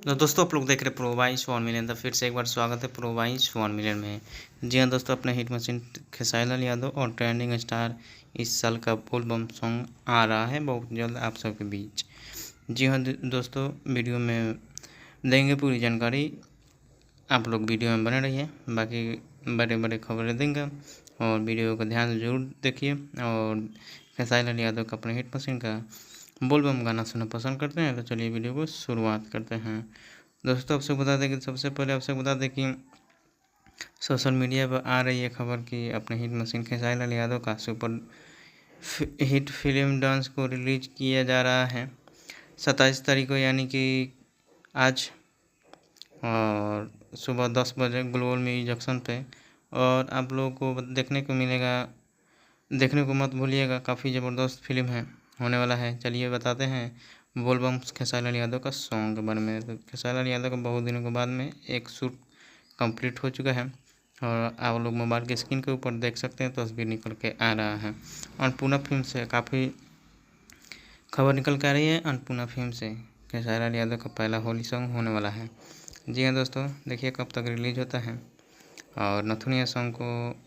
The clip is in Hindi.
तो दोस्तों आप लोग देख रहे प्रो वाइस 1 मिलियन। तो फिर से एक बार स्वागत है प्रो वाइस 1 मिलियन में। जी हाँ दोस्तों, अपने हिट मशीन खेसारी लाल यादव और ट्रेंडिंग स्टार इस साल का एल्बम सॉन्ग आ रहा है बहुत जल्द आप सबके बीच। जी हाँ दोस्तों, वीडियो में देंगे पूरी जानकारी, आप लोग वीडियो में बने रहिए। बाकी बड़े बड़े खबरें देंगे और वीडियो को ध्यान से जरूर देखिए। और खेसारी लाल यादव का अपने हिट मशीन का बोलबम गाना सुनना पसंद करते हैं तो चलिए वीडियो को शुरुआत करते हैं। दोस्तों आपसे बता दें कि सबसे पहले आपसे बता दें कि सोशल मीडिया पर आ रही है खबर कि अपने हिट मशीन खेसारी लाल यादव का सुपर हिट फिल्म डांस को रिलीज किया जा रहा है 27 तारीख को, यानी कि आज, और सुबह 10 बजे ग्लोबल म्यूजिक जंक्शन पे। और आप लोगों को देखने को मिलेगा, देखने को मत भूलिएगा, काफ़ी ज़बरदस्त फिल्म है, होने वाला है। चलिए बताते हैं बोलबम खेसारी लाल यादव का सॉन्ग के बारे में। तो खेसारी लाल यादव का बहुत दिनों के बाद में एक शूट कंप्लीट हो चुका है और आप लोग मोबाइल की स्क्रीन के ऊपर देख सकते हैं, तस्वीर निकल के आ रहा है। अन्नपूर्णा फिल्म से काफ़ी खबर निकल के आ रही है। अन्नपूर्णा फिल्म से खेसारी लाल यादव का पहला होली सॉन्ग होने वाला है। जी हाँ दोस्तों, देखिए कब तक रिलीज होता है। और नथुनिया सॉन्ग को